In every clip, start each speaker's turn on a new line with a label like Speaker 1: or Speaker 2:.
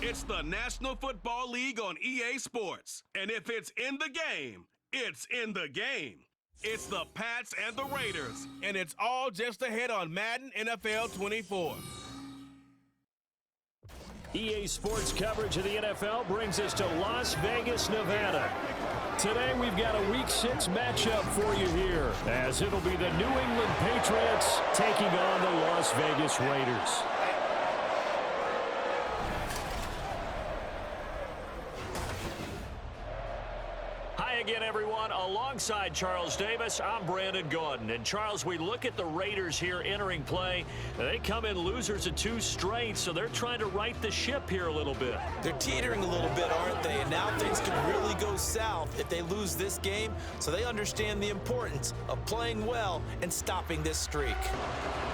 Speaker 1: It's the National Football League on EA Sports. And if it's in the game, it's in the game. It's the Pats and the Raiders, and it's all just ahead on Madden NFL 24.
Speaker 2: EA Sports coverage of the NFL brings us to Las Vegas, Nevada. Today we've got a Week 6 matchup for you here, as it'll be the New England Patriots taking on the Las Vegas Raiders. Again, everyone, alongside Charles Davis, I'm Brandon Gordon. And Charles, we look at the Raiders here entering play. They come in losers of 2 straight, so they're trying to right the ship here a little bit.
Speaker 3: They're teetering a little bit, aren't they? And now things could really go south if they lose this game, so they understand the importance of playing well and stopping this streak.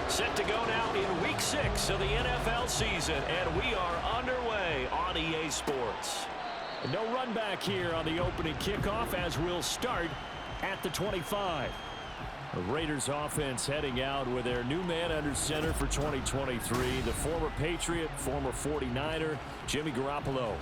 Speaker 2: Set to go now in Week 6 of the NFL season, and we are underway on EA Sports. No run back here on the opening kickoff as we'll start at the 25. The Raiders offense heading out with their new man under center for 2023, the former Patriot, former 49er, Jimmy Garoppolo.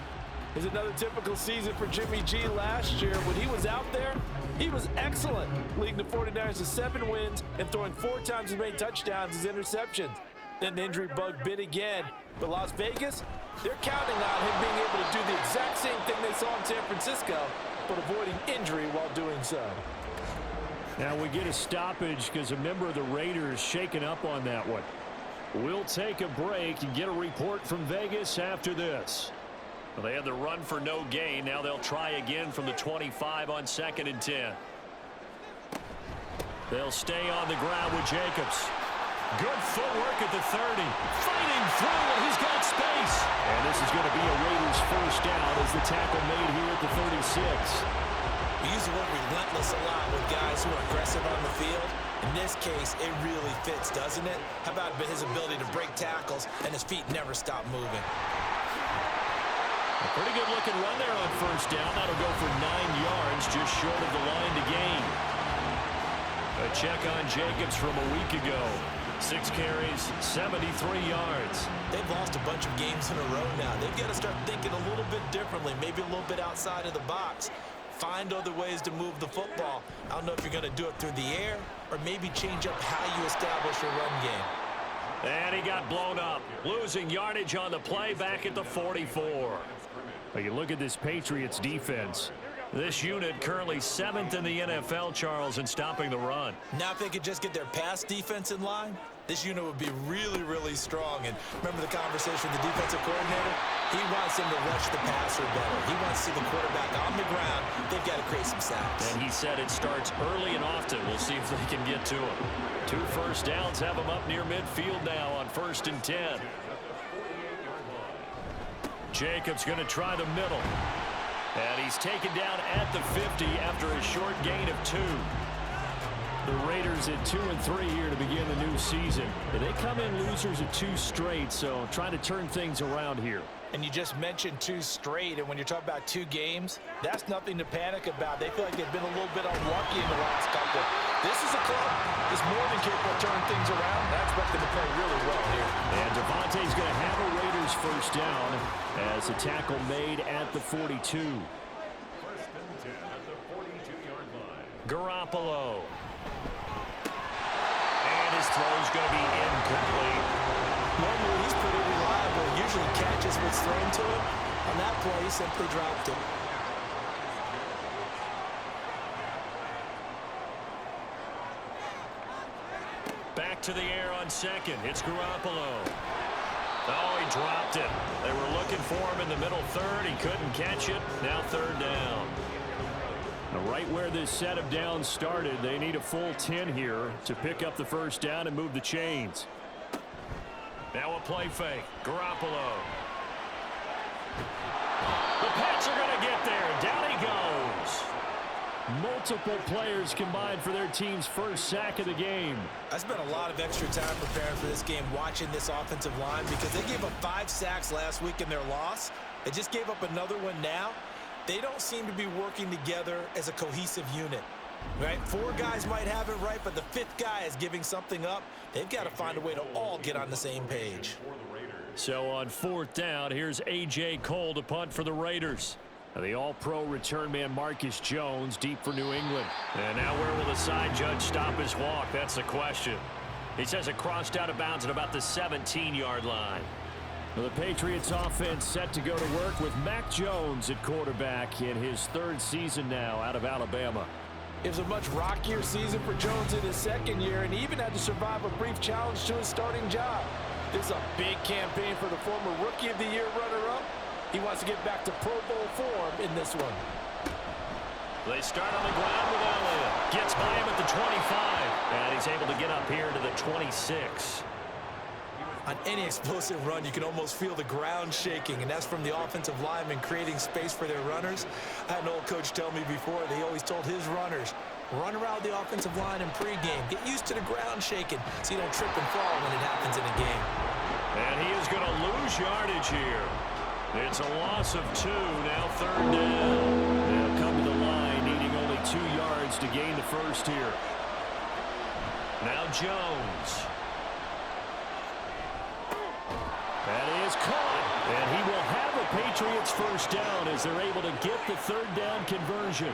Speaker 4: It's another typical season for Jimmy G. Last year, when he was out there, he was excellent, leading the 49ers to 7 wins and throwing 4 times as many touchdowns as interceptions. Then the injury bug bit again. But Las Vegas, they're counting on him being able to do the exact same thing they saw in San Francisco, but avoiding injury while doing so.
Speaker 2: Now we get a stoppage because a member of the Raiders shaken up on that one. We'll take a break and get a report from Vegas after this. Well, they had the run for no gain. Now they'll try again from the 25 on 2nd and 10. They'll stay on the ground with Jacobs. Good footwork at the 30. Fighting through, and he's got space. And this is going to be a Raiders first down as the tackle made here at the 36.
Speaker 3: We use the word relentless a lot with guys who are aggressive on the field. In this case, it really fits, doesn't it? How about his ability to break tackles and his feet never stop moving?
Speaker 2: A pretty good looking run there on first down. That'll go for 9 yards, just short of the line to gain. A check on Jacobs from a week ago. 6 carries, 73 yards.
Speaker 3: They've lost a bunch of games in a row now. They've got to start thinking a little bit differently, maybe a little bit outside of the box. Find other ways to move the football. I don't know if you're going to do it through the air or maybe change up how you establish your run game.
Speaker 2: And he got blown up, losing yardage on the play back at the 44. Well, you look at this Patriots defense. This unit currently 7th in the NFL, Charles, in stopping the run.
Speaker 3: Now if they could just get their pass defense in line, this unit would be really, really strong. And remember the conversation with the defensive coordinator? He wants them to rush the passer better. He wants to see the quarterback on the ground. They've got to create some sacks.
Speaker 2: And he said it starts early and often. We'll see if they can get to him. 2 first downs have him up near midfield now on 1st and 10. Jacobs going to try the middle. And he's taken down at the 50 after a short gain of 2. The Raiders at 2-3 here to begin the new season. They come in losers at 2 straight, so trying to turn things around here.
Speaker 4: And you just mentioned 2 straight, and when you're talking about 2 games, that's nothing to panic about. They feel like they've been a little bit unlucky in the last couple. This is a club that's more than capable of turning things around. I expect them to play really well here.
Speaker 2: And Devontae's going to have a Raiders first down as a tackle made at the 42. 1st and 10 at the 42-yard line. Garoppolo. And his throw's going to be incomplete.
Speaker 3: Normally he's pretty reliable. Usually catches what's thrown to him. On that play, he simply dropped it.
Speaker 2: Back to the air on 2nd. It's Garoppolo. Oh, he dropped it. They were looking for him in the middle 3rd. He couldn't catch it. Now 3rd down. Now right where this set of downs started, they need a full 10 here to pick up the first down and move the chains. Now a play fake. Garoppolo. The Pats are going to get there. Down he goes. Multiple players combined for their team's first sack of the game.
Speaker 3: I spent a lot of extra time preparing for this game watching this offensive line because they gave up 5 sacks last week in their loss. They just gave up another one now. They don't seem to be working together as a cohesive unit. Right? 4 guys might have it right, but the 5th guy is giving something up. They've got to find a way to all get on the same page.
Speaker 2: So on 4th down, here's A.J. Cole to punt for the Raiders. The all-pro return man Marcus Jones deep for New England. And now where will the side judge stop his walk? That's the question. He says it crossed out of bounds at about the 17-yard line. Well, the Patriots offense set to go to work with Mac Jones at quarterback in his 3rd season now out of Alabama.
Speaker 4: It was a much rockier season for Jones in his 2nd year, and he even had to survive a brief challenge to his starting job. This is a big campaign for the former Rookie of the Year runner-up. He wants to get back to Pro Bowl form in this one.
Speaker 2: They start on the ground with Elliott. Gets by him at the 25, and he's able to get up here to the 26.
Speaker 3: On any explosive run, you can almost feel the ground shaking, and that's from the offensive linemen creating space for their runners. I had an old coach tell me before, they always told his runners, run around the offensive line in pregame. Get used to the ground shaking so you don't trip and fall when it happens in a game.
Speaker 2: And he is going to lose yardage here. It's a loss of 2, now 3rd down. They'll come to the line needing only 2 yards to gain the first here. Now Jones. That is caught, and he will have a Patriots first down as they're able to get the 3rd down conversion.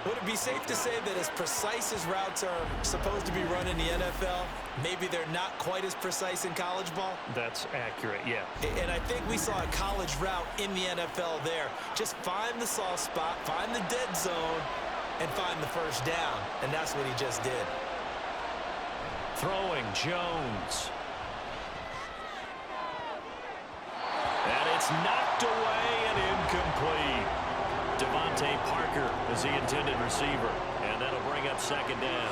Speaker 3: Would it be safe to say that as precise as routes are supposed to be run in the NFL, maybe they're not quite as precise in college ball?
Speaker 2: That's accurate, yeah.
Speaker 3: And I think we saw a college route in the NFL there. Just find the soft spot, find the dead zone, and find the first down. And that's what he just did.
Speaker 2: Throwing Jones. And it's knocked away and incomplete. Devontae Parker is the intended receiver, and that'll bring up 2nd down.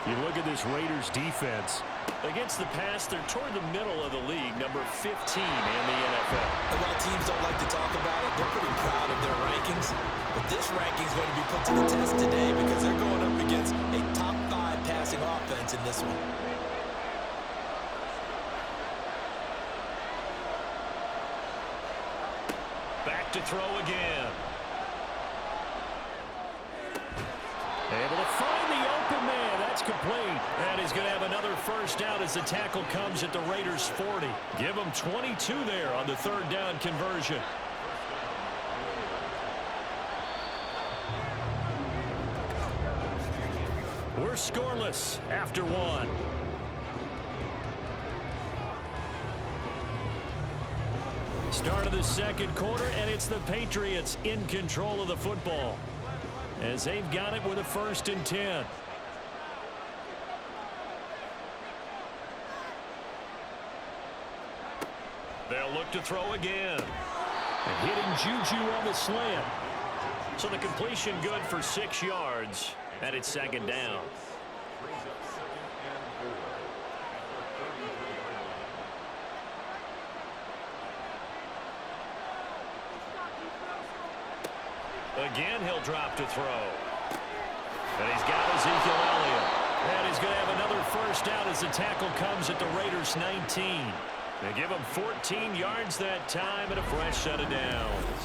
Speaker 2: You look at this Raiders defense. Against the pass, they're toward the middle of the league, number 15 in the NFL.
Speaker 3: And while teams don't like to talk about it, they're pretty proud of their rankings. But this ranking is going to be put to the test today because they're going up against a top 5 passing offense in this one.
Speaker 2: Back to throw again. Able to find the open man. That's complete. And he's going to have another first down as the tackle comes at the Raiders' 40. Give them 22 there on the 3rd down conversion. We're scoreless after 1. Start of the 2nd quarter, and it's the Patriots in control of the football as they've got it with a 1st and 10. They'll look to throw again. And hitting Juju on the slant. So the completion good for 6 yards, and it's 2nd down. Again, he'll drop to throw. And he's got Ezekiel Elliott. And he's going to have another first down as the tackle comes at the Raiders' 19. They give him 14 yards that time and a fresh set of downs.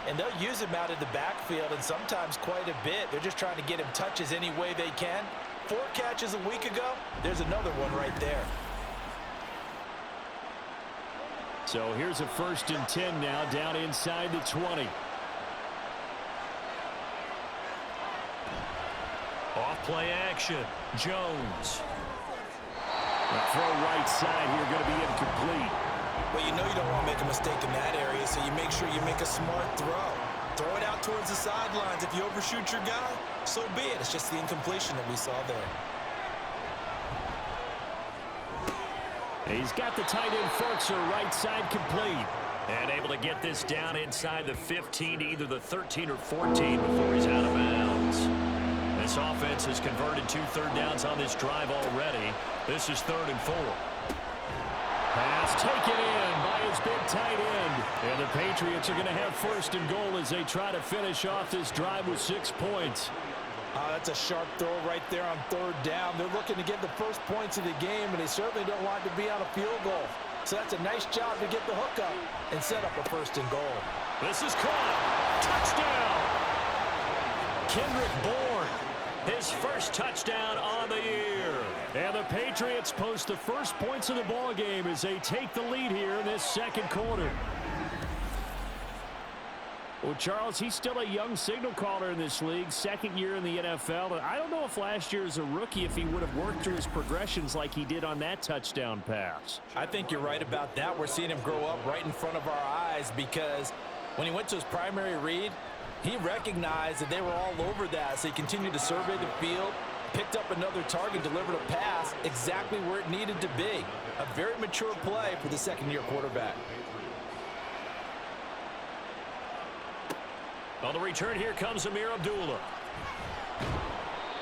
Speaker 3: And they'll use him out of the backfield, and sometimes quite a bit. They're just trying to get him touches any way they can. 4 catches a week ago. There's another one right there.
Speaker 2: So here's a 1st and 10 now down inside the 20. Off play action. Jones. The throw right side here going to be incomplete.
Speaker 3: Well, you know you don't want to make a mistake in that area, so you make sure you make a smart throw. Throw it out towards the sidelines. If you overshoot your guy, so be it. It's just the incompletion that we saw there.
Speaker 2: He's got the tight end Forkser right side complete. And able to get this down inside the 15 to either the 13 or 14 before he's out of bounds. This offense has converted 2 third downs on this drive already. This is 3rd and 4. Pass taken in by his big tight end. And the Patriots are going to have 1st and goal as they try to finish off this drive with 6 points.
Speaker 3: That's a sharp throw right there on 3rd down. They're looking to get the first points of the game, and they certainly don't want to be on a field goal. So that's a nice job to get the hook up and set up a 1st and goal.
Speaker 2: This is caught. Touchdown. Kendrick Bourne. His first touchdown on the year. And the Patriots post the first points of the ball game as they take the lead here in this second quarter. Well, Charles, he's still a young signal caller in this league, second year in the NFL. And I don't know if last year as a rookie if he would have worked through his progressions like he did on that touchdown pass.
Speaker 3: I think you're right about that. We're seeing him grow up right in front of our eyes because when he went to his primary read, he recognized that they were all over that, so he continued to survey the field, picked up another target, delivered a pass exactly where it needed to be. A very mature play for the second-year quarterback.
Speaker 2: On the return, here comes Amir Abdullah.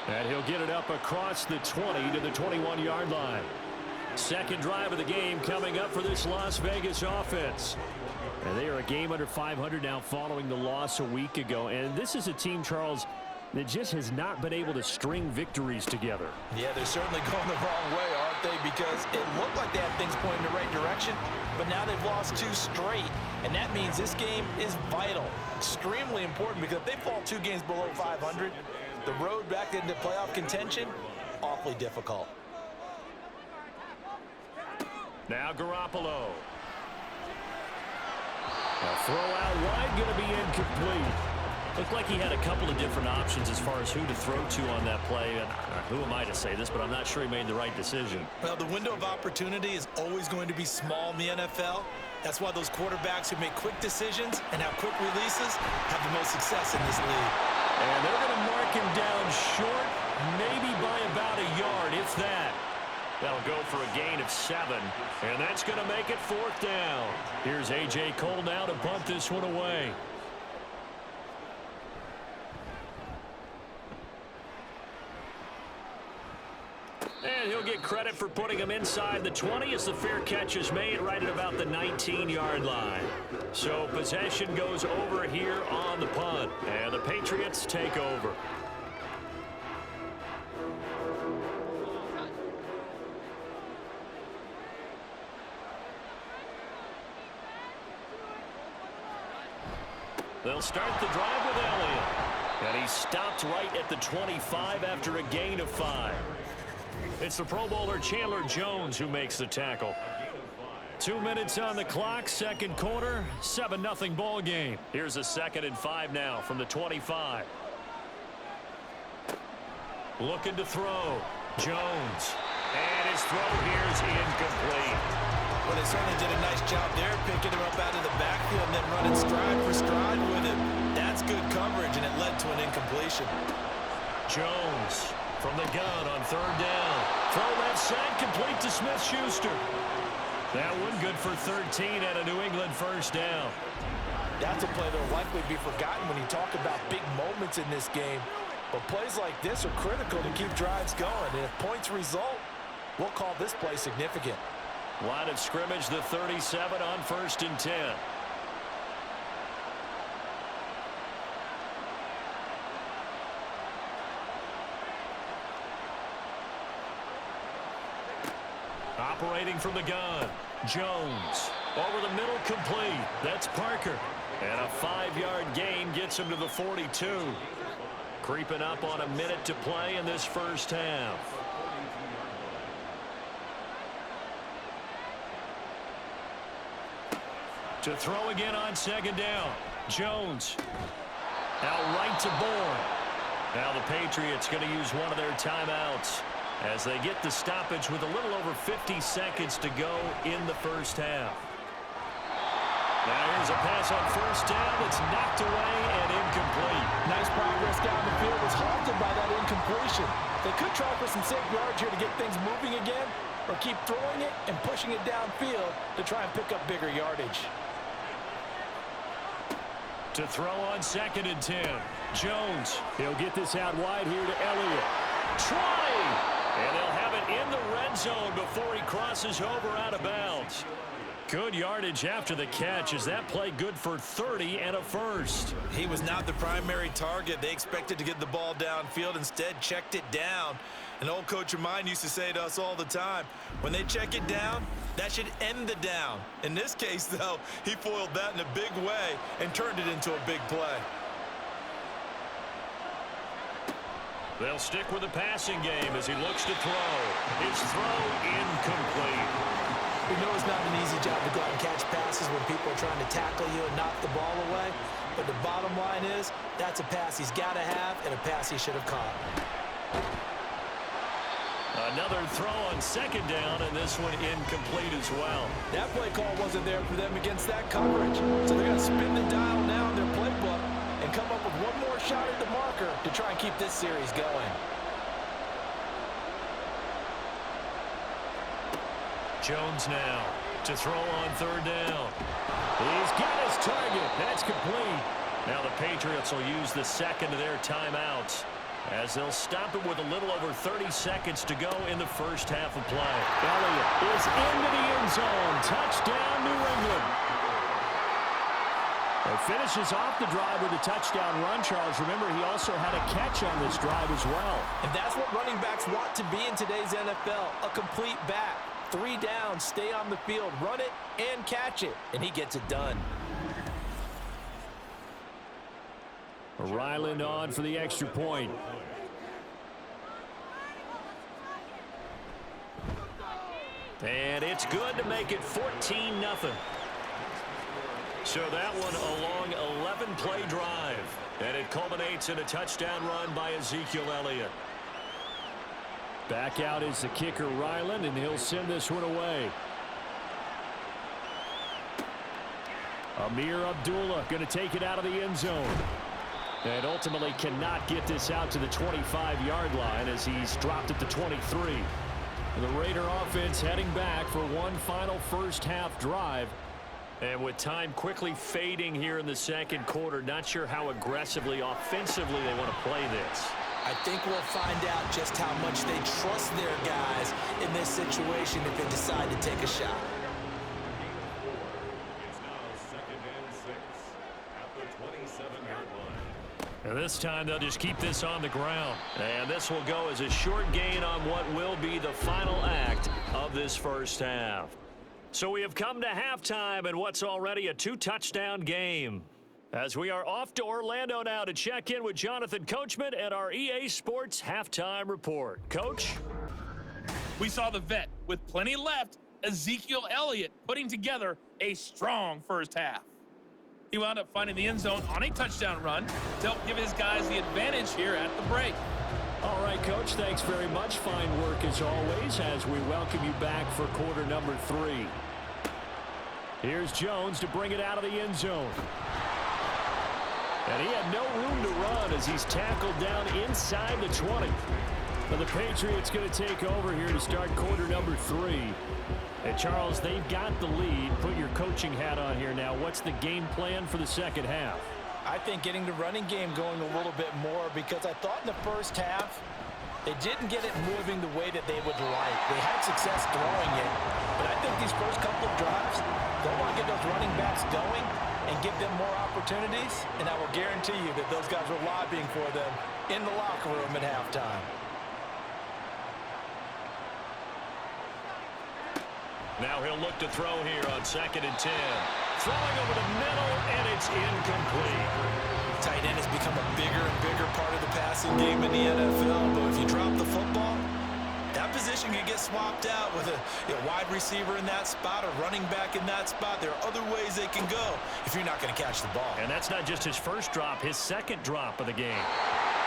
Speaker 2: And he'll get it up across the 20 to the 21-yard line. Second drive of the game coming up for this Las Vegas offense. And they are a game under 500 now following the loss a week ago. And this is a team, Charles, that just has not been able to string victories together.
Speaker 3: Yeah, they're certainly going the wrong way, aren't they? Because it looked like they had things pointing in the right direction, but now they've lost 2 straight. And that means this game is vital, extremely important, because if they fall 2 games below 500, the road back into playoff contention, awfully difficult.
Speaker 2: Now Garoppolo. A throw out wide, going to be incomplete. Looked like he had a couple of different options as far as who to throw to on that play. And who am I to say this, but I'm not sure he made the right decision.
Speaker 3: Well, the window of opportunity is always going to be small in the NFL. That's why those quarterbacks who make quick decisions and have quick releases have the most success in this league.
Speaker 2: And they're going to mark him down short, maybe by about a yard, if that. That'll go for a gain of 7, and that's going to make it 4th down. Here's A.J. Cole now to punt this one away. And he'll get credit for putting him inside the 20 as the fair catch is made right at about the 19-yard line. So possession goes over here on the punt, and the Patriots take over. They'll start the drive with Elliott. And he stopped right at the 25 after a gain of 5. It's the Pro Bowler Chandler Jones who makes the tackle. 2 minutes on the clock, second quarter, 7-0 ball game. Here's a 2nd and 5 now from the 25. Looking to throw. Jones. And his throw here is incomplete.
Speaker 3: Well, they certainly did a nice job there, picking him up out of the backfield and then running stride for stride with him. That's good coverage, and it led to an incompletion.
Speaker 2: Jones from the gun on 3rd down. Throw left side, complete to Smith-Schuster. That one good for 13 and a New England 1st down.
Speaker 3: That's a play that will likely be forgotten when you talk about big moments in this game. But plays like this are critical to keep drives going. And if points result, we'll call this play significant.
Speaker 2: Line of scrimmage, the 37 on 1st and 10. Operating from the gun. Jones. Over the middle, complete. That's Parker. And a 5-yard gain gets him to the 42. Creeping up on a minute to play in this first half. To throw again on 2nd down. Jones. Out right to Bourne. Now the Patriots going to use one of their timeouts as they get the stoppage with a little over 50 seconds to go in the first half. Now here's a pass on 1st down. It's knocked away and incomplete.
Speaker 3: Nice progress down the field, was halted by that incompletion. They could try for some safe yards here to get things moving again, or keep throwing it and pushing it downfield to try and pick up bigger yardage.
Speaker 2: To throw on 2nd and 10. Jones. He'll get this out wide here to Elliott. Try! And they'll have it in the red zone before he crosses over out of bounds. Good yardage after the catch. Is that play good for 30 and a 1st?
Speaker 3: He was not the primary target. They expected to get the ball downfield. Instead, checked it down. An old coach of mine used to say to us all the time, when they check it down, that should end the down. In this case, though, he foiled that in a big way and turned it into a big play.
Speaker 2: They'll stick with the passing game as he looks to throw. His throw incomplete.
Speaker 3: We know it's not an easy job to go out and catch passes when people are trying to tackle you and knock the ball away. But the bottom line is, that's a pass he's got to have and a pass he should have caught.
Speaker 2: Another throw on second down, and this one incomplete as well.
Speaker 3: That play call wasn't there for them against that coverage. So they're going to spin the dial now in their playbook and come up with one more shot at the marker to try and keep this series going.
Speaker 2: Jones now to throw on third down. He's got his target. That's complete. Now the Patriots will use the second of their timeouts as they'll stop it with a little over 30 seconds to go in the first half of play. Elliott is into the end zone. Touchdown, New England. It finishes off the drive with a touchdown run, Charles. Remember, he also had a catch on this drive as well.
Speaker 3: And that's what running backs want to be in today's NFL, a complete back. 3 down, stay on the field, run it, and catch it. And he gets it done.
Speaker 2: Ryland on for the extra point. And it's good to make it 14-0. So that one a long 11-play drive. And it culminates in a touchdown run by Ezekiel Elliott. Back out is the kicker, Ryland, and he'll send this one away. Amir Abdullah going to take it out of the end zone. And ultimately cannot get this out to the 25-yard line as he's dropped it to 23. The Raider offense heading back for one final first-half drive. And with time quickly fading here in the second quarter, not sure how aggressively, offensively they want to play this.
Speaker 3: I think we'll find out just how much they trust their guys in this situation if they decide to take a shot.
Speaker 1: It's now 2nd and 6 at the 27-yard line.
Speaker 2: And this time they'll just keep this on the ground. And this will go as a short gain on what will be the final act of this first half. So we have come to halftime in what's already a 2-touchdown game. As we are off to Orlando now to check in with Jonathan Coachman and our EA Sports halftime report. Coach?
Speaker 5: We saw the vet with plenty left, Ezekiel Elliott, putting together a strong first half. He wound up finding the end zone on a touchdown run to help give his guys the advantage here at the break.
Speaker 2: All right, Coach, thanks very much. Fine work as always as we welcome you back for quarter number 3. Here's Jones to bring it out of the end zone. And he had no room to run as he's tackled down inside the 20. But the Patriots going to take over here to start quarter number 3. And Charles, they've got the lead. Put your coaching hat on here now. What's the game plan for the second half?
Speaker 3: I think getting the running game going a little bit more because I thought in the first half they didn't get it moving the way that they would like. They had success throwing it. But I think these first couple of drives, they'll want to get those running backs going and give them more opportunities, and I will guarantee you that those guys were lobbying for them in the locker room at halftime.
Speaker 2: Now he'll look to throw here on 2nd and 10. Throwing over the middle, and it's incomplete.
Speaker 3: Tight end has become a bigger and bigger part of the passing game in the NFL, but if you drop the football, that position can get swapped out with a wide receiver in that spot, a running back in that spot. There are other ways they can go if you're not going to catch the ball.
Speaker 2: And that's not just his first drop, his second drop of the game.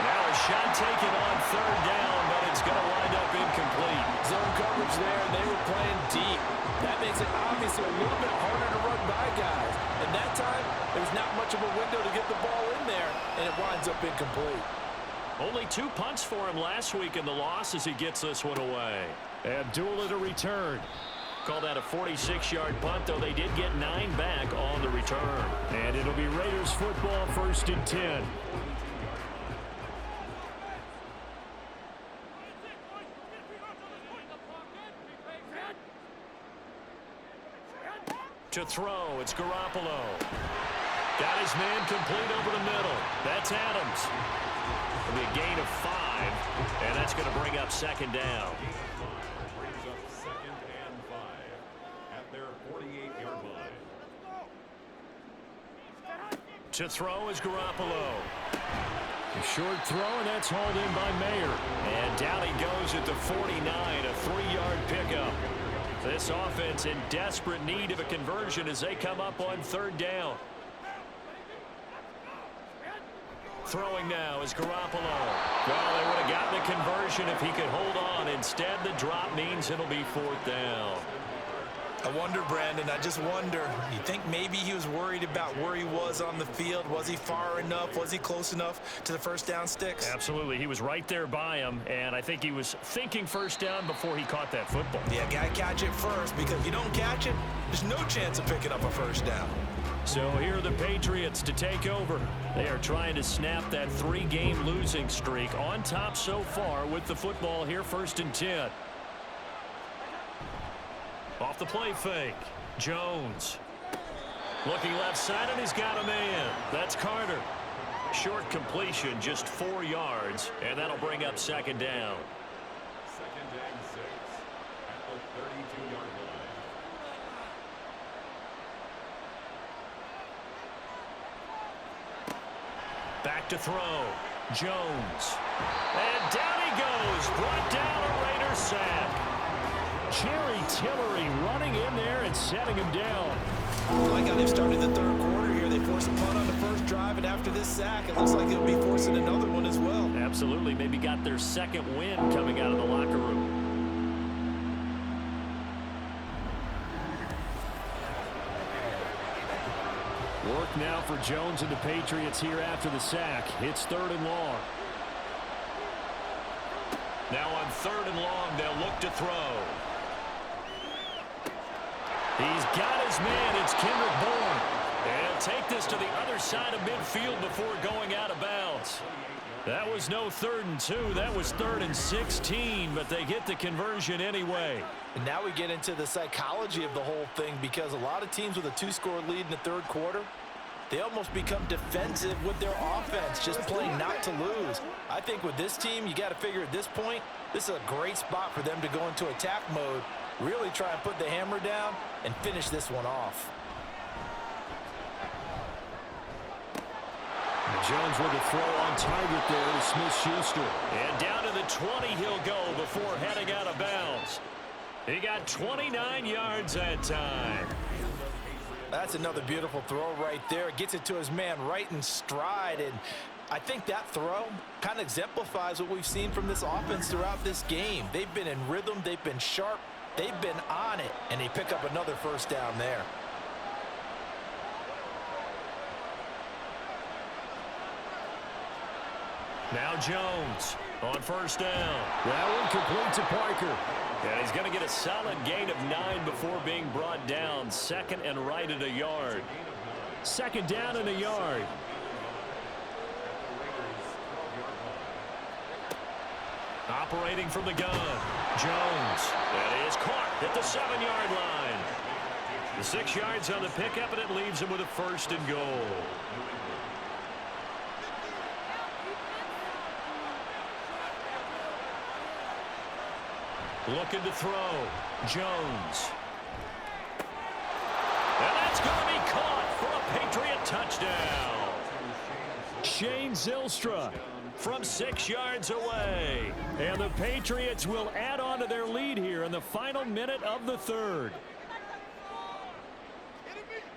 Speaker 2: Now a shot taken on third down, but it's going to wind up incomplete.
Speaker 3: Zone coverage there, and they were playing deep. That makes it obviously a little bit harder to run by guys. And that time, there's not much of a window to get the ball in there, and it winds up incomplete.
Speaker 2: Only 2 punts for him last week in the loss as he gets this one away. Abdullah to return. Call that a 46-yard punt, though they did get 9 back on the return. And it'll be Raiders football 1st and 10. To throw, it's Garoppolo. Got his man complete over the middle. That's Adams. It'll be a gain of 5, and that's going to bring up 2nd down.
Speaker 1: Brings up 2nd and 5 at their 48-yard line.
Speaker 2: To throw is Garoppolo. A short throw, and that's hauled in by Mayer. And down he goes at the 49, a 3-yard pickup. This offense in desperate need of a conversion as they come up on 3rd down. Throwing now is Garoppolo. Well, they would have gotten the conversion if he could hold on. Instead, the drop means it'll be 4th down.
Speaker 3: I wonder, Brandon, I just wonder, you think maybe he was worried about where he was on the field? Was he far enough? Was he close enough to the first down sticks?
Speaker 2: Absolutely. He was right there by him, and I think he was thinking first down before he caught that football.
Speaker 3: Yeah, got to catch it first, because if you don't catch it, there's no chance of picking up a first down.
Speaker 2: So here are the Patriots to take over. They are trying to snap that 3-game losing streak on top so far with the football here, 1st and 10. Off the play fake. Jones. Looking left side, and he's got a man. That's Carter. Short completion, just 4 yards, and that'll bring up 2nd down.
Speaker 6: 2nd and 6 at the 32-yard line.
Speaker 2: Back to throw. Jones. And down he goes. Brought down a Raider sack. Jerry Tillery running in there and setting him down.
Speaker 3: Like how they've started the 3rd quarter here. They forced a punt on the first drive, and after this sack, it looks like they'll be forcing another one as well.
Speaker 2: Absolutely. Maybe got their 2nd win coming out of the locker room. Work now for Jones and the Patriots here after the sack. It's 3rd and long. Now on 3rd and long, they'll look to throw. He's got his man. It's Kendrick Bourne. And he'll take this to the other side of midfield before going out of bounds. That was no 3rd and 2. That was 3rd and 16, but they get the conversion anyway.
Speaker 3: And now we get into the psychology of the whole thing, because a lot of teams with a 2-score lead in the 3rd quarter, they almost become defensive with their offense, just playing not to lose. I think with this team, you got to figure at this point, this is a great spot for them to go into attack mode, really try and put the hammer down and finish this one off.
Speaker 2: Jones with a throw on target there to Smith-Schuster. And down to the 20 he'll go before heading out of bounds. He got 29 yards that time.
Speaker 3: That's another beautiful throw right there. Gets it to his man right in stride. And I think that throw kind of exemplifies what we've seen from this offense throughout this game. They've been in rhythm. They've been sharp. They've been on it. And they pick up another first down there.
Speaker 2: Now Jones on first down. That one complete to Parker. And he's going to get a solid gain of 9 before being brought down. 2nd and right at a yard. 2nd down and a yard. Operating from the gun. Jones. That is caught at the 7-yard line. The 6 yards on the pickup, and it leaves him with a 1st and goal. Looking to throw. Jones. And that's going to be caught for a Patriot touchdown. Shane Zylstra from 6 yards away. And the Patriots will add on to their lead here in the final minute of the 3rd.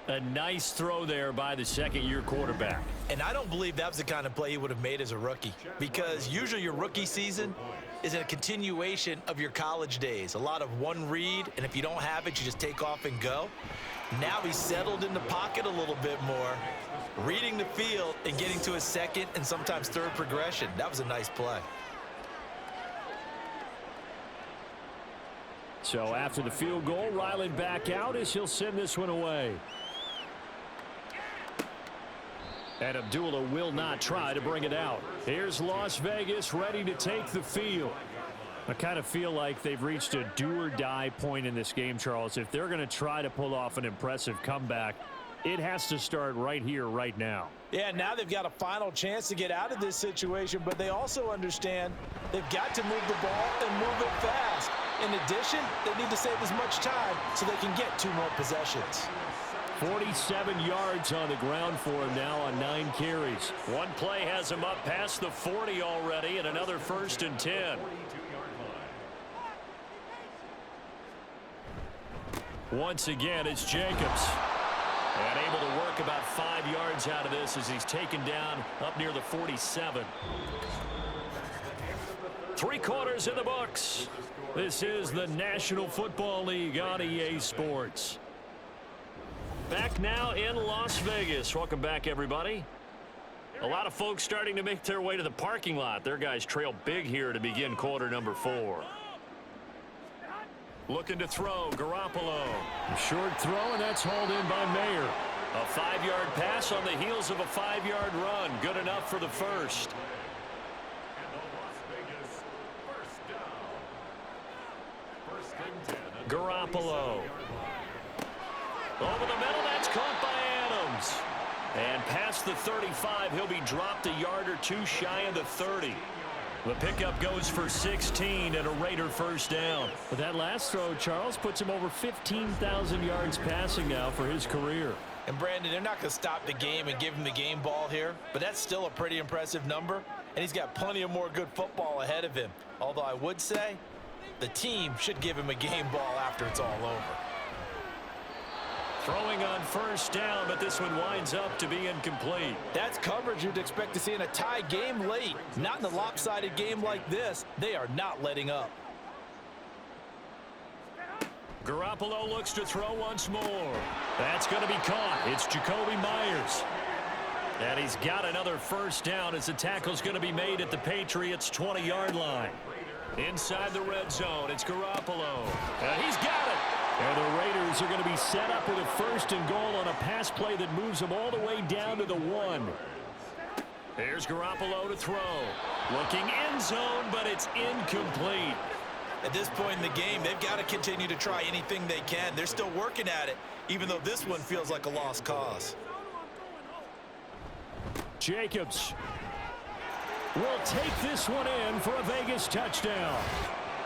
Speaker 2: A nice throw there by the 2nd-year quarterback.
Speaker 3: And I don't believe that was the kind of play he would have made as a rookie, because usually your rookie season is a continuation of your college days. A lot of one read, and if you don't have it, you just take off and go. Now he's settled in the pocket a little bit more, reading the field and getting to his 2nd and sometimes 3rd progression. That was a nice play.
Speaker 2: So after the field goal, Ryland back out as he'll send this one away. And Abdullah will not try to bring it out. Here's Las Vegas ready to take the field. I kind of feel like they've reached a do-or-die point in this game, Charles. If they're going to try to pull off an impressive comeback, it has to start right here, right now.
Speaker 4: Yeah, now they've got a final chance to get out of this situation, but they also understand they've got to move the ball and move it fast. In addition, they need to save as much time so they can get 2 more possessions.
Speaker 2: 47 yards on the ground for him now on 9 carries. One play has him up past the 40 already, and another 1st and 10. Once again, it's Jacobs. And able to work about 5 yards out of this as he's taken down up near the 47. 3 quarters in the books. This is the National Football League on EA Sports. Back now in Las Vegas. Welcome back, everybody. A lot of folks starting to make their way to the parking lot. Their guys trail big here to begin quarter number 4. Looking to throw, Garoppolo. Short throw, and that's hauled in by Mayer. A 5-yard pass on the heels of a 5-yard run. Good enough for the first. Garoppolo. Over the middle, that's caught by Adams. And past the 35, he'll be dropped a yard or 2 shy of the 30. The pickup goes for 16 and a Raider first down.
Speaker 7: But that last throw, Charles, puts him over 15,000 yards passing now for his career.
Speaker 3: And Brandon, they're not going to stop the game and give him the game ball here, but that's still a pretty impressive number, and he's got plenty of more good football ahead of him. Although I would say the team should give him a game ball after it's all over.
Speaker 2: Throwing on first down, but this one winds up to be incomplete.
Speaker 3: That's coverage you'd expect to see in a tie game late. Not in a lopsided game like this. They are not letting up.
Speaker 2: Garoppolo looks to throw once more. That's going to be caught. It's Jacoby Myers. And he's got another first down as the tackle's going to be made at the Patriots' 20-yard line. Inside the red zone, it's Garoppolo. And he's got it.
Speaker 7: And the Raiders are going to be set up with a 1st and goal on a pass play that moves them all the way down to the 1.
Speaker 2: Here's Garoppolo to throw. Looking end zone, but it's incomplete.
Speaker 3: At this point in the game, they've got to continue to try anything they can. They're still working at it, even though this one feels like a lost cause.
Speaker 7: Jacobs will take this one in for a Vegas touchdown.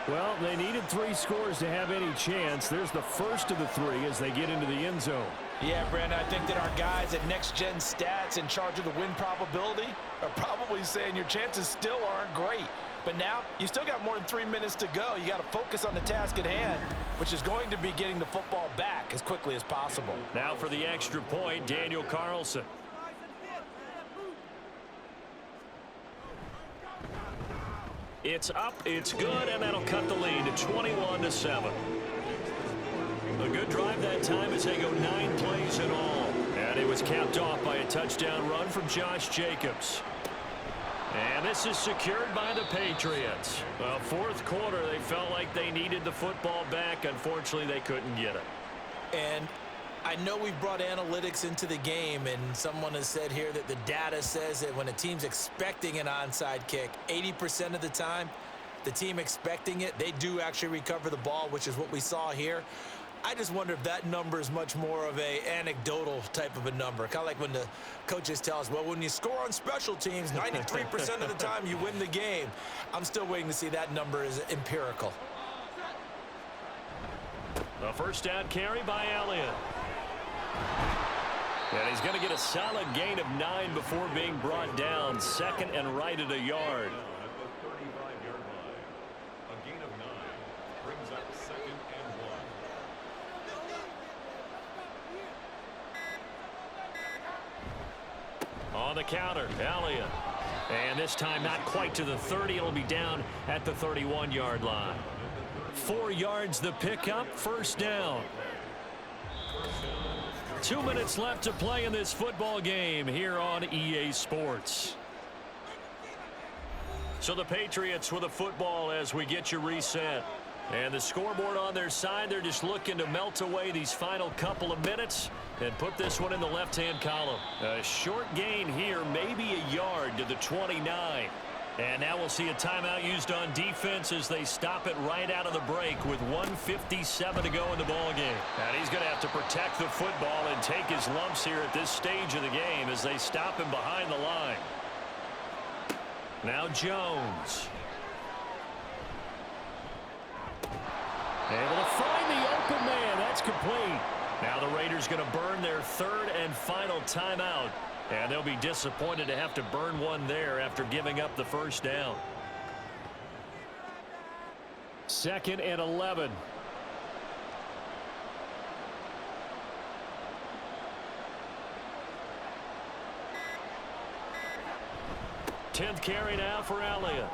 Speaker 7: Well, they needed 3 scores to have any chance. There's the first of the 3 as they get into the end zone.
Speaker 3: Yeah, Brandon, I think that our guys at Next Gen Stats in charge of the win probability are probably saying your chances still aren't great. But now, you still got more than 3 minutes to go. You got to focus on the task at hand, which is going to be getting the football back as quickly as possible.
Speaker 2: Now for the extra point, Daniel Carlson. It's up, it's good, and that'll cut the lead to 21-7. A good drive that time as they go 9 plays in all. And it was capped off by a touchdown run from Josh Jacobs. And this is secured by the Patriots. Well, 4th quarter, they felt like they needed the football back. Unfortunately, they couldn't get it.
Speaker 3: And I know we've brought analytics into the game, and someone has said here that the data says that when a team's expecting an onside kick, 80% of the time, the team expecting it, they do actually recover the ball, which is what we saw here. I just wonder if that number is much more of a anecdotal type of a number. Kind of like when the coaches tell us, well, when you score on special teams, 93% of the time you win the game. I'm still waiting to see that number is empirical.
Speaker 2: The first down carry by Elliott. And he's going to get a solid gain of 9 before being brought down. 2nd and right at a yard.
Speaker 6: At the 35-yard line, a gain of 9 brings up 2nd and 1.
Speaker 2: On the counter, Elliott. And this time not quite to the 30. It'll be down at the 31-yard line. 4 yards the pickup, first down. 2 minutes left to play in this football game here on EA Sports. So the Patriots with a football as we get you reset. And the scoreboard on their side, they're just looking to melt away these final couple of minutes and put this one in the left-hand column. A short gain here, maybe a yard to the 29. And now we'll see a timeout used on defense as they stop it right out of the break with 1:57 to go in the ballgame. And he's going to have to protect the football and take his lumps here at this stage of the game as they stop him behind the line. Now Jones. Able to find the open man. That's complete. Now the Raiders going to burn their third and final timeout. And they'll be disappointed to have to burn one there after giving up the first down.
Speaker 7: 2nd and 11.
Speaker 2: Tenth carry now for Elliott.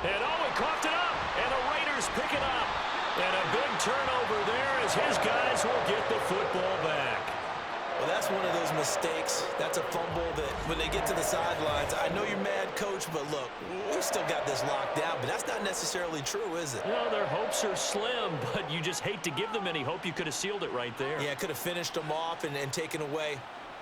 Speaker 2: And he coughed it up. And the Raiders pick it up. And a big turnover there as his guys will get the football back.
Speaker 3: Well, that's one of those mistakes. That's a fumble that when they get to the sidelines, I know you're mad, Coach, but look, we've still got this locked down, but that's not necessarily true, is it?
Speaker 2: Well, their hopes are slim, but you just hate to give them any hope. You could have sealed it right there.
Speaker 3: Yeah, could have finished them off and taken away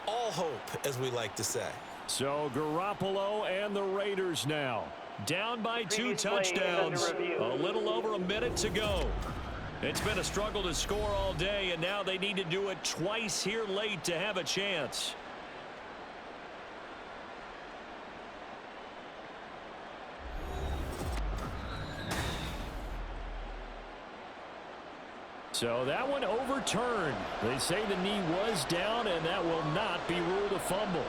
Speaker 3: all hope, as we like to say.
Speaker 7: So Garoppolo and the Raiders now
Speaker 2: down by 2 touchdowns. A little over a minute to go. It's been a struggle to score all day, and now they need to do it twice here late to have a chance.
Speaker 7: So that one overturned. They say the knee was down, and that will not be ruled a fumble.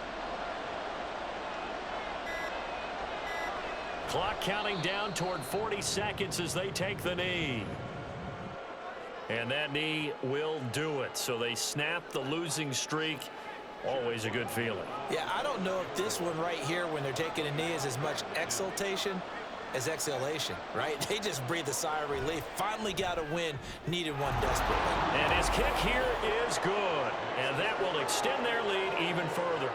Speaker 2: Clock counting down toward 40 seconds as they take the knee. And that knee will do it. So they snap the losing streak. Always a good feeling.
Speaker 3: Yeah, I don't know if this one right here when they're taking a knee is as much exultation as exhalation, right? They just breathe a sigh of relief. Finally got a win. Needed one desperately.
Speaker 2: And his kick here is good. And that will extend their lead even further.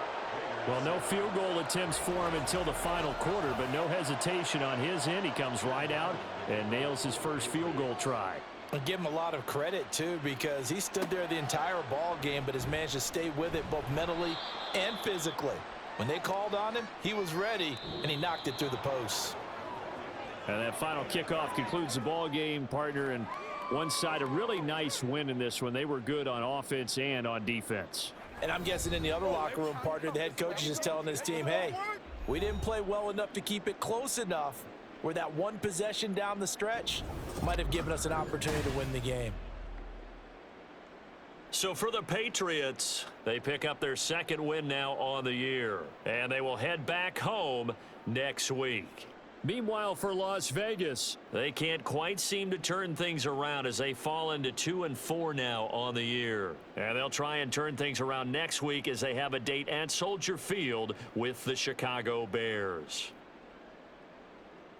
Speaker 7: Well, no field goal attempts for him until the final quarter, but no hesitation on his end. He comes right out and nails his first field goal try.
Speaker 3: I give him a lot of credit, too, because he stood there the entire ball game, but has managed to stay with it both mentally and physically. When they called on him, he was ready, and he knocked it through the posts.
Speaker 7: And that final kickoff concludes the ball game, partner, and one side a really nice win in this one. They were good on offense and on defense.
Speaker 3: And I'm guessing in the other locker room, partner, the head coach is just telling his team, hey, we didn't play well enough to keep it close enough where that one possession down the stretch might have given us an opportunity to win the game.
Speaker 2: So for the Patriots, they pick up their second win now on the year. And they will head back home next week.
Speaker 7: Meanwhile, for Las Vegas,
Speaker 2: they can't quite seem to turn things around as they fall into 2-4 now on the year. And they'll try and turn things around next week as they have a date at Soldier Field with the Chicago Bears.